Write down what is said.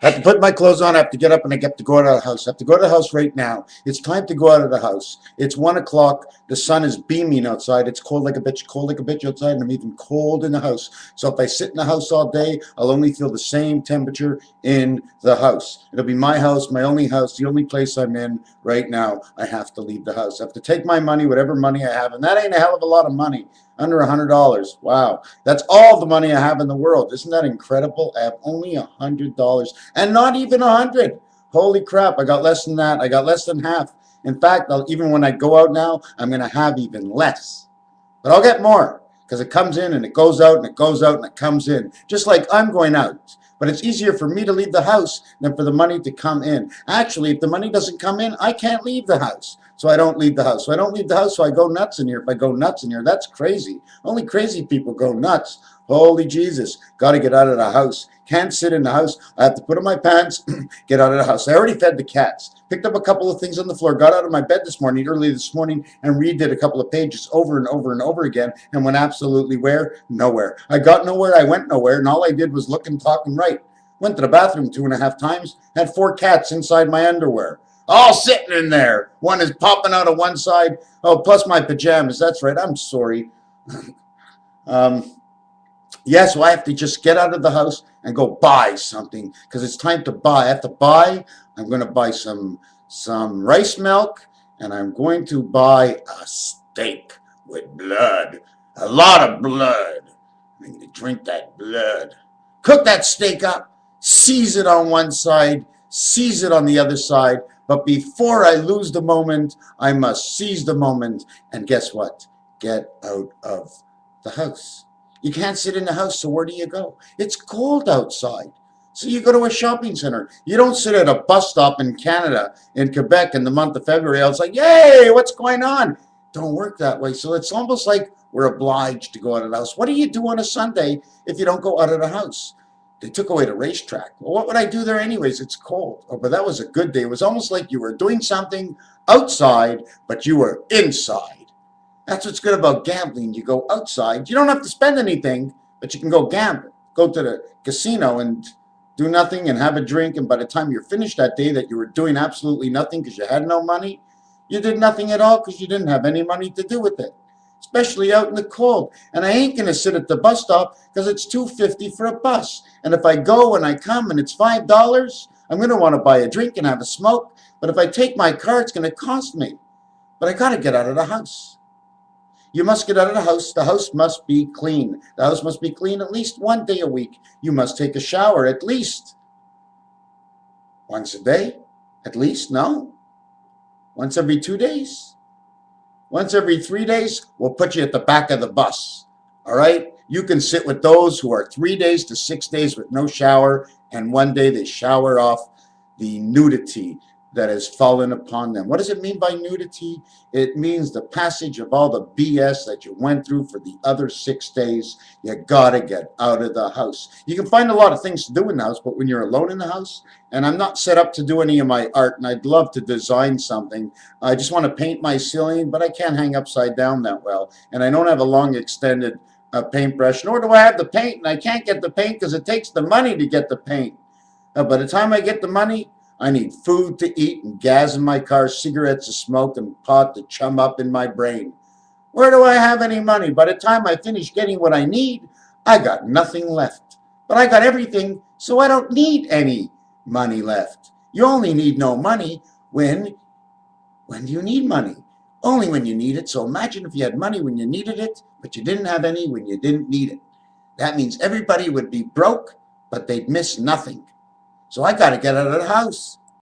I have to put my clothes on. I have to get up and I get to go out of the house. I have to go to the house right now. It's time to go out of the house. It's 1 o'clock. The sun is beaming outside. It's cold like a bitch outside, and I'm even cold in the house. So if I sit in the house all day, I'll only feel the same temperature in the house. It'll be my house, my only house, the only place I'm in right now. I have to leave the house. I have to take my money, whatever money I have, and that ain't a hell of a lot of money. Under $100. Wow. That's all the money I have in the world. Isn't that incredible? I have only $100 and not even 100. Holy crap. I got less than that. I got less than half. In fact, even when I go out now, I'm going to have even less. But I'll get more because it comes in and it goes out and it goes out and it comes in. Just like I'm going out. But it's easier for me to leave the house than for the money to come in. Actually, if the money doesn't come in, I can't leave the house. So I don't leave the house. So I don't leave the house, so I go nuts in here. If I go nuts in here, that's crazy. Only crazy people go nuts. Holy Jesus. Got to get out of the house. Can't sit in the house. I have to put on my pants, get out of the house. I already fed the cats. Picked up a couple of things on the floor, got out of my bed early this morning, and redid a couple of pages over and over and over again, and went absolutely where? Nowhere. I got nowhere, I went nowhere, and all I did was look and talk and write. Went to the bathroom 2.5 times, had 4 cats inside my underwear. All sitting in there. One is popping out of one side. Oh, plus my pajamas. That's right. I'm sorry. Yeah, so I have to just get out of the house and go buy something because it's time to buy. I have to buy. I'm going to buy some rice milk, and I'm going to buy a steak with blood. A lot of blood. I'm going to drink that blood. Cook that steak up. Seize it on one side. Seize it on the other side. But before I lose the moment, I must seize the moment. And guess what? Get out of the house. You can't sit in the house, so where do you go? It's cold outside. So you go to a shopping center. You don't sit at a bus stop in Canada, in Quebec, in the month of February. It's like, yay, what's going on? Don't work that way. So it's almost like we're obliged to go out of the house. What do you do on a Sunday if you don't go out of the house? They took away the racetrack. Well, what would I do there anyways? It's cold. Oh, but that was a good day. It was almost like you were doing something outside, but you were inside. That's what's good about gambling. You go outside. You don't have to spend anything, but you can go gamble. Go to the casino and do nothing and have a drink. And by the time you're finished that day that you were doing absolutely nothing because you had no money, you did nothing at all because you didn't have any money to do with it. Especially out in the cold. And I ain't going to sit at the bus stop because it's $2.50 for a bus. And if I go and I come and it's $5, I'm going to want to buy a drink and have a smoke. But if I take my car, it's going to cost me. But I got to get out of the house. You must get out of the house. The house must be clean. The house must be clean at least one day a week. You must take a shower at least once a day. At least, no. Once every 2 days. Once every 3 days, we'll put you at the back of the bus. All right? You can sit with those who are 3 days to 6 days with no shower, and one day they shower off the nudity that has fallen upon them. What does it mean by nudity? It means the passage of all the BS that you went through for the other 6 days. You gotta get out of the house. You can find a lot of things to do in the house, but when you're alone in the house, and I'm not set up to do any of my art, and I'd love to design something. I just want to paint my ceiling, but I can't hang upside down that well. And I don't have a long extended paintbrush, nor do I have the paint, and I can't get the paint because it takes the money to get the paint. By the time I get the money, I need food to eat and gas in my car, cigarettes to smoke, and pot to chum up in my brain. Where do I have any money? By the time I finish getting what I need, I got nothing left. But I got everything, so I don't need any money left. You only need no money when do you need money? Only when you need it. So imagine if you had money when you needed it, but you didn't have any when you didn't need it. That means everybody would be broke, but they'd miss nothing. So I got to get out of the house.